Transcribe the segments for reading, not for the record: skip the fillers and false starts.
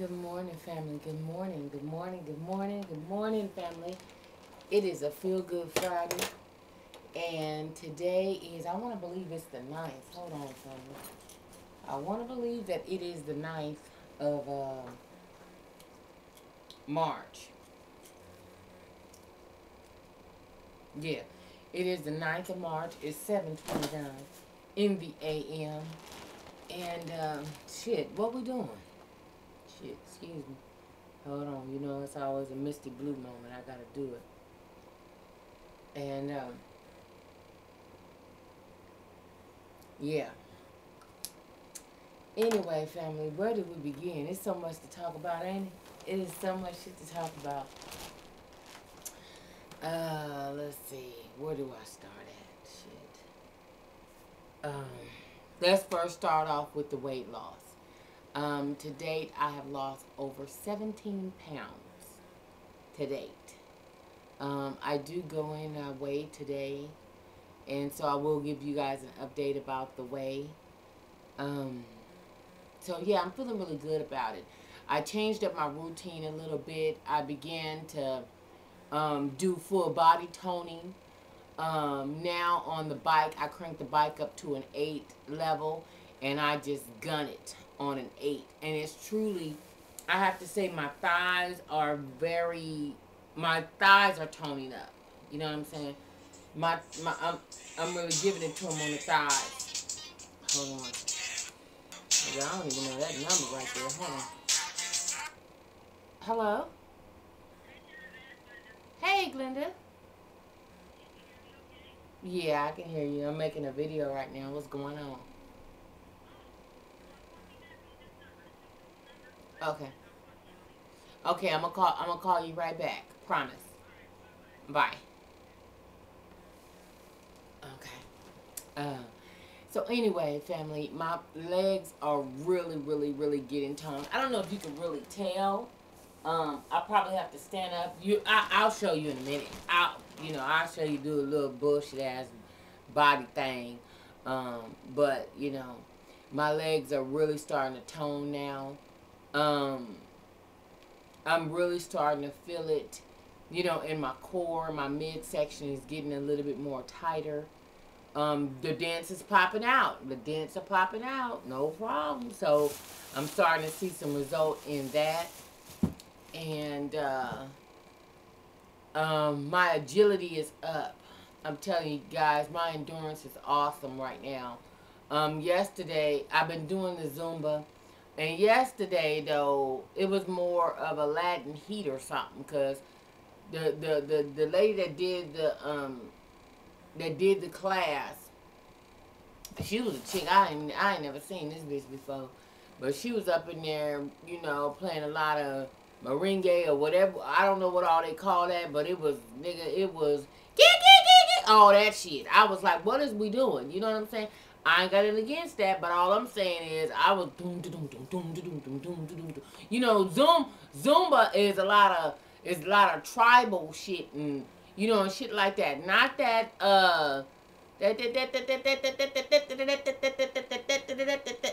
Good morning, family. Good morning. Good morning. Good morning. Good morning, family. It is a Feel Good Friday, and today is, I want to believe it's the ninth. Hold on, family. I want to believe that it is the ninth of March. Yeah, it is the ninth of March. It's 7:29 in the a.m. And, shit, what we doing? Shit, excuse me. Hold on, you know, it's always a Misty Blue moment. I gotta do it. And, yeah. Anyway, family, where do we begin? It's so much to talk about, ain't it? It is so much shit to talk about. Let's see. Where do I start at? Shit. Let's first start off with the weight loss. To date, I have lost over 17 pounds to date. I do go in, I weigh today, and so I will give you guys an update about the weigh. So yeah, I'm feeling really good about it. I changed up my routine a little bit. I began to do full body toning. Now on the bike, I crank the bike up to an 8 level, and I just gun it on an 8. And it's truly, I have to say, my thighs are toning up. You know what I'm saying? I'm really giving it to them on the thighs. Hold on. I don't even know that number right there. Hold on. Hello? Hey, Glenda. Yeah, I can hear you. I'm making a video right now. What's going on? Okay. Okay, I'm gonna call you right back. Promise. Bye. Okay. So anyway, family, my legs are really, really, really getting toned. I don't know if you can really tell. I probably have to stand up. I'll show you in a minute. I'll show you do a little bullshit ass body thing. But my legs are really starting to tone now. Um, I'm really starting to feel it. In my core, my midsection is getting a little bit more tighter. The dents is popping out. The dents are popping out. No problem. So I'm starting to see some result in that. And my agility is up. I'm telling you guys, my endurance is awesome right now. Yesterday, I've been doing the Zumba. And yesterday, though, it was more of a Latin heat or something. Because the lady that did the class, she was a chick. I ain't never seen this bitch before, but she was up in there, playing a lot of merengue or whatever. I don't know what all they call that, but it was nigga. It was all that shit. I was like, what is we doing? You know what I'm saying? I ain't got it against that, but all I'm saying is I was doom doom doom doom doom doom doom doom doom. Zumba is a lot of tribal shit and and shit like that. Not that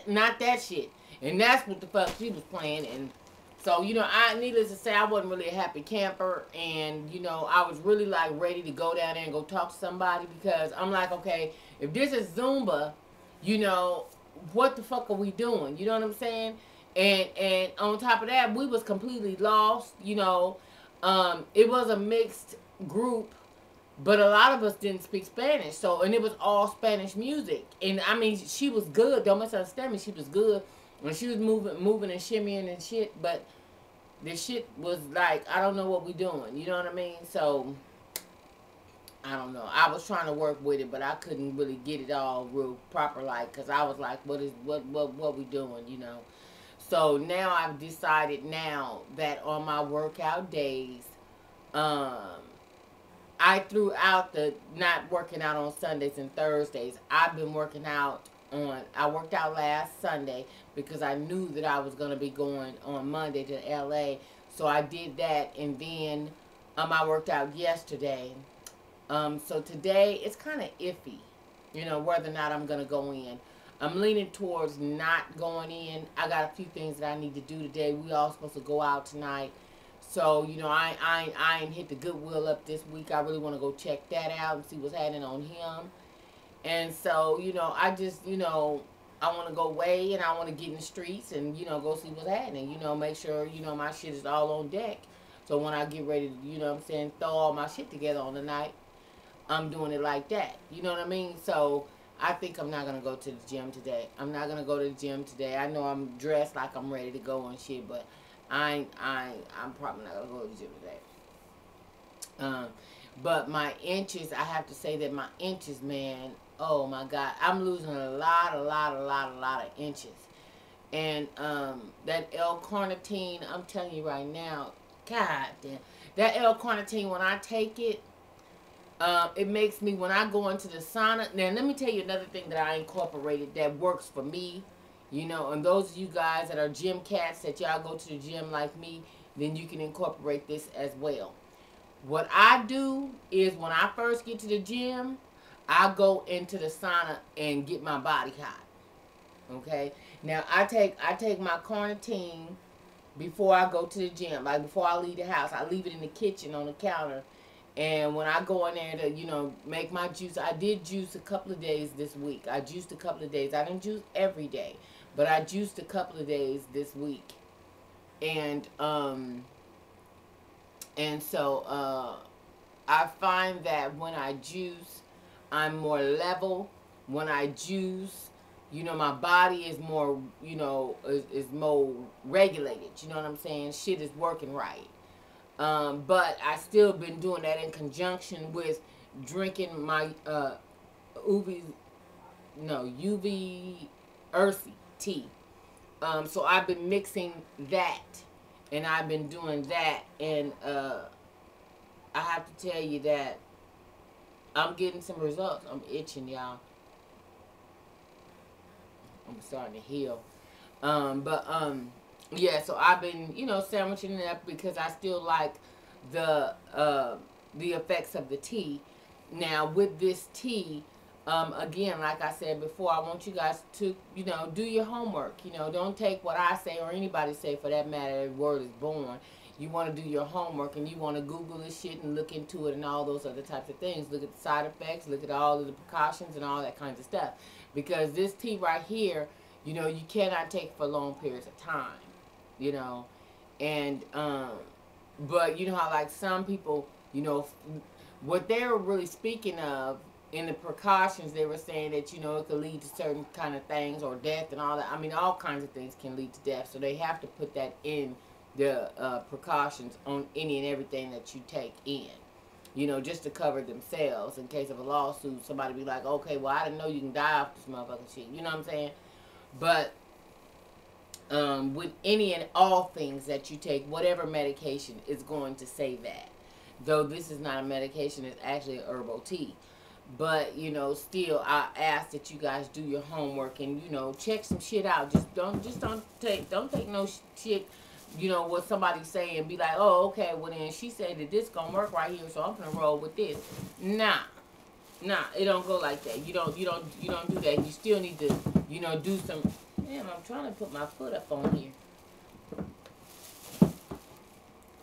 not that shit. And that's what the fuck she was playing. And so, needless to say, I wasn't really a happy camper. And, I was really like ready to go down there and go talk to somebody because I'm like, okay, if this is Zumba, what the fuck are we doing? You know what I'm saying? And on top of that, we was completely lost. It was a mixed group, but a lot of us didn't speak Spanish. So, and it was all Spanish music. And I mean, she was good. Don't misunderstand me. She was good. And she was moving and shimmying and shit. But this shit was like, I don't know what we doing. You know what I mean? So, I don't know. I was trying to work with it, but I couldn't really get it all real proper, like, because I was like, what we doing? So now I've decided now that on my workout days, um, I threw out the not working out on Sundays and Thursdays. I've been working out I worked out last Sunday because I knew that I was going to be going on Monday to LA. So I did that, and then I worked out yesterday. So today it's kind of iffy, whether or not I'm going to go in. I'm leaning towards not going in. I got a few things that I need to do today. We all supposed to go out tonight. So, you know, I ain't hit the Goodwill up this week. I really want to go check that out and see what's happening on him. And so, you know, I just, you know, I want to go away and I want to get in the streets and, you know, go see what's happening. You know, make sure, you know, my shit is all on deck. So when I get ready to, you know what I'm saying, throw all my shit together on the night, I'm doing it like that. You know what I mean? So I think I'm not going to go to the gym today. I'm not going to go to the gym today. I know I'm dressed like I'm ready to go and shit, but I'm probably not going to go to the gym today. But my inches, I have to say that my inches, man, oh my God, I'm losing a lot of inches. And that L-carnitine, I'm telling you right now, God damn, that L-carnitine, when I take it, it makes me, when I go into the sauna, now let me tell you another thing that I incorporated that works for me, you know, and those of you guys that are gym cats, that y'all go to the gym like me, then you can incorporate this as well. What I do is when I first get to the gym, I go into the sauna and get my body hot. Okay? Now I take my carnitine before I go to the gym. Like before I leave the house, I leave it in the kitchen on the counter. And when I go in there to, you know, make my juice, I did juice a couple of days this week. I juiced a couple of days. I didn't juice every day, but I juiced a couple of days this week. And so I find that when I juice, I'm more level. When I juice, you know, my body is more, you know, is more regulated. You know what I'm saying? Shit is working right. But I still been doing that in conjunction with drinking my UV earthy tea. So I've been mixing that, and I've been doing that, and I have to tell you that I'm getting some results. I'm itching, y'all. I'm starting to heal. Yeah, so I've been, you know, sandwiching it up because I still like the effects of the tea. Now with this tea, again, like I said before, I want you guys to, you know, do your homework. You know, don't take what I say or anybody say for that matter. Every word is born. You want to do your homework and you want to Google this shit and look into it and all those other types of things. Look at the side effects, look at all of the precautions and all that kinds of stuff. Because this tea right here, you know, you cannot take for long periods of time, you know. And, but you know how like some people, you know, what they were really speaking of in the precautions, they were saying that, you know, it could lead to certain kind of things or death and all that. I mean, all kinds of things can lead to death. So they have to put that in the precautions on any and everything that you take in, you know, just to cover themselves in case of a lawsuit. Somebody be like, okay, well, I didn't know you can die off this motherfucking shit. You know what I'm saying? But with any and all things that you take, whatever medication is going to say that. Though this is not a medication, it's actually a herbal tea. But, you know, still, I ask that you guys do your homework and, you know, check some shit out. Don't take no shit, you know, what somebody's saying, be like, oh, okay, well then she said that this gonna work right here, so I'm gonna roll with this. Nah, it don't go like that. You don't do that. You still need to, you know, do some. Damn, I'm trying to put my foot up on here,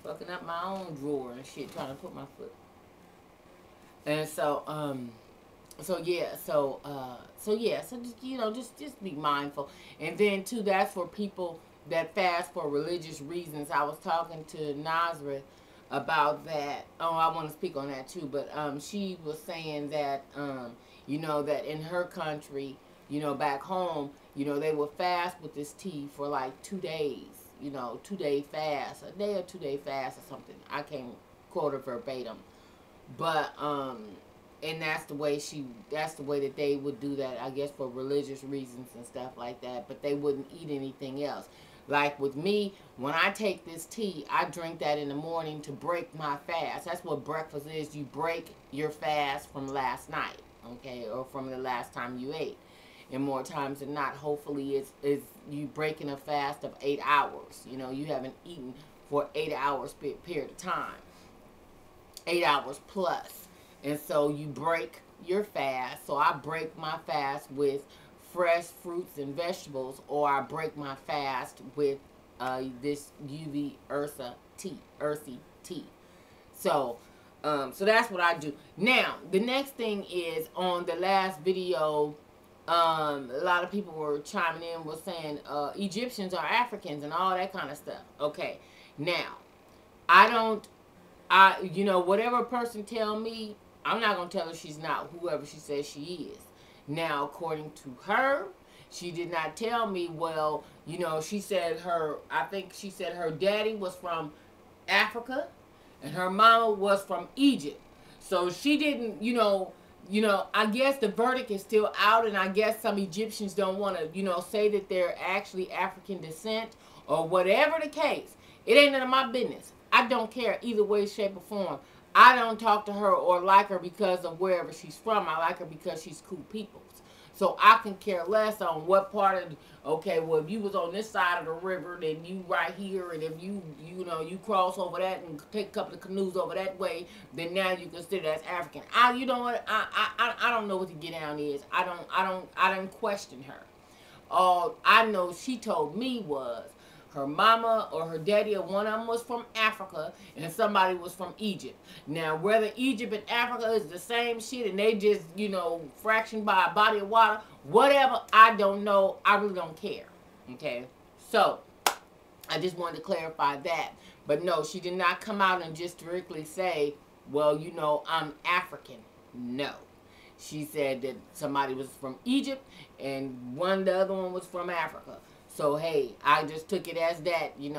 fucking up my own drawer and shit, trying to put my foot. And so just, you know, just be mindful. And then too, that's for people that fast for religious reasons. I was talking to Nazareth about that. Oh, I want to speak on that too, but she was saying that you know, that in her country, you know, back home, you know, they would fast with this tea for like 2 days, you know, 2-day fast, a day or 2-day fast or something. I can't quote her verbatim, but and that's the way that they would do that, I guess, for religious reasons and stuff like that. But they wouldn't eat anything else. Like with me, when I take this tea, I drink that in the morning to break my fast. That's what breakfast is. You break your fast from last night, okay, or from the last time you ate. And more times than not, hopefully it's you breaking a fast of 8 hours. You know, you haven't eaten for 8 hours period of time. 8 hours plus. And so you break your fast. So I break my fast with fresh fruits and vegetables, or I break my fast with this UV Ursi tea. So, so that's what I do. Now, the next thing is on the last video. A lot of people were chiming in, was saying Egyptians are Africans and all that kind of stuff. Okay, now I don't. Whatever a person tell me, I'm not gonna tell her she's not whoever she says she is. Now, according to her, she did not tell me. Well, she said I think she said her daddy was from Africa, and her mama was from Egypt. So she didn't, I guess the verdict is still out, and I guess some Egyptians don't want to, say that they're actually African descent or whatever the case. It ain't none of my business. I don't care either way, shape, or form. I don't talk to her or like her because of wherever she's from. I like her because she's cool people. So I can care less on what part of, okay, well, if you was on this side of the river, then you right here, and if you cross over that and take a couple of canoes over that way, then now you consider as African. You know what? I don't know what the get down is. I don't question her. All I know she told me was her mama or her daddy or one of them was from Africa and somebody was from Egypt. Now, whether Egypt and Africa is the same shit and they just, fractioned by a body of water, whatever, I don't know. I really don't care. Okay? So, I just wanted to clarify that. But no, she did not come out and just strictly say, well, I'm African. No. She said that somebody was from Egypt and the other one was from Africa. So hey, I just took it as that. I'm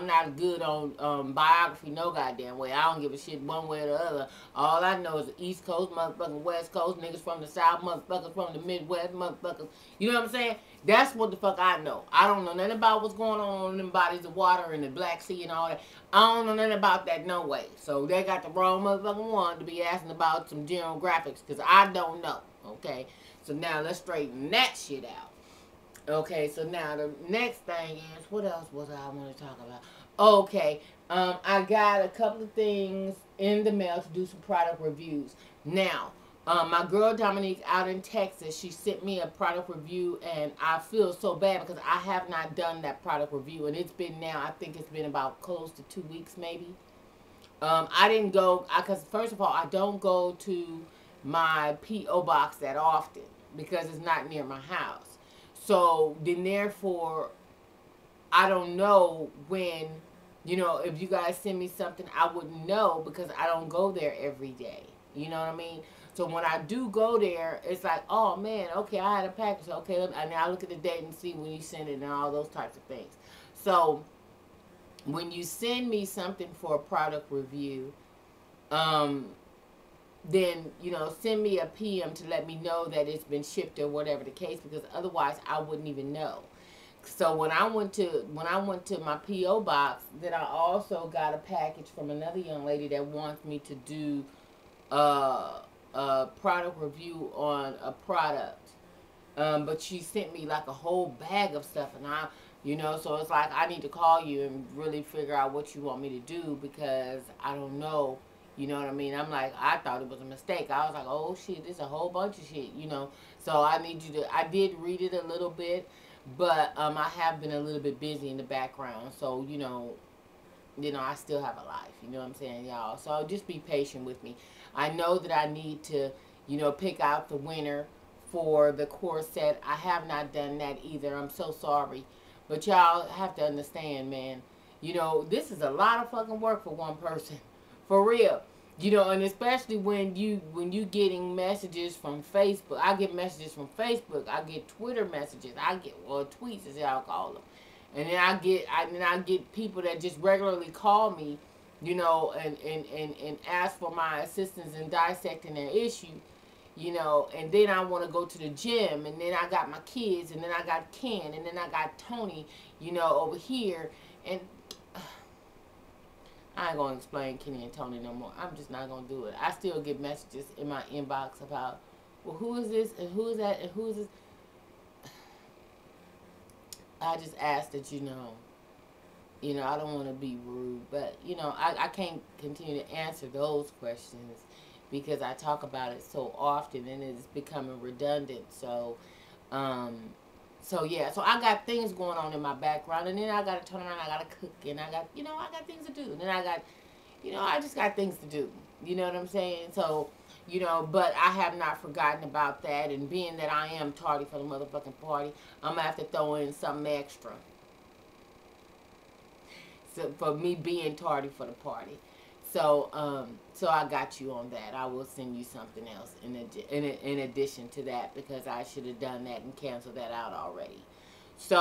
not good on biography no goddamn way. I don't give a shit one way or the other. All I know is the East Coast, motherfucking West Coast, niggas from the South, motherfuckers from the Midwest, motherfuckers. You know what I'm saying? That's what the fuck I know. I don't know nothing about what's going on in them bodies of water in the Black Sea and all that. I don't know nothing about that no way. So they got the wrong motherfucking one to be asking about some general graphics because I don't know. Okay? So now let's straighten that shit out. Okay, so now the next thing is, what else was I want to talk about? Okay, I got a couple of things in the mail to do some product reviews. Now, my girl Dominique out in Texas, she sent me a product review, and I feel so bad because I have not done that product review, and it's been now, I think it's been about close to 2 weeks maybe. I didn't go, because first of all, I don't go to my P.O. box that often because it's not near my house. So then therefore, I don't know when, if you guys send me something, I wouldn't know because I don't go there every day. You know what I mean? So when I do go there, it's like, oh man, okay, I had a package. Okay, and I look at the date and see when you send it and all those types of things. So when you send me something for a product review, then, send me a PM to let me know that it's been shipped or whatever the case, because otherwise I wouldn't even know. So when I went to my P.O. box, then I also got a package from another young lady that wants me to do a product review on a product. But she sent me like a whole bag of stuff, and so it's like I need to call you and really figure out what you want me to do because I don't know. You know what I mean? I'm like, I thought it was a mistake. I was like, oh shit, this is a whole bunch of shit, So I need you to, I did read it a little bit, but I have been a little bit busy in the background. So, I still have a life. You know what I'm saying, y'all? So just be patient with me. I know that I need to, pick out the winner for the core set. I have not done that either. I'm so sorry. But y'all have to understand, man. This is a lot of fucking work for one person. For real. And especially when you getting messages from Facebook. I get messages from Facebook. I get Twitter messages. I get tweets as y'all call them. And then I get people that just regularly call me, and ask for my assistance in dissecting their issue, and then I want to go to the gym, and then I got my kids, and then I got Ken, and then I got Tony, over here, and I ain't going to explain Kenny and Tony no more. I'm just not going to do it. I still get messages in my inbox about, well, who is this, and who is that, and who is this? I just ask that I don't want to be rude, but, I can't continue to answer those questions because I talk about it so often and it's becoming redundant. Um, so yeah, so I got things going on in my background, and then I got to turn around. I got to cook, and I got, I got things to do. And then I got, I just got things to do. You know what I'm saying? So, but I have not forgotten about that. And being that I am tardy for the motherfucking party, I'm gonna have to throw in something extra. So for me being tardy for the party. So I got you on that. I will send you something else in addition to that, because I should have done that and canceled that out already. So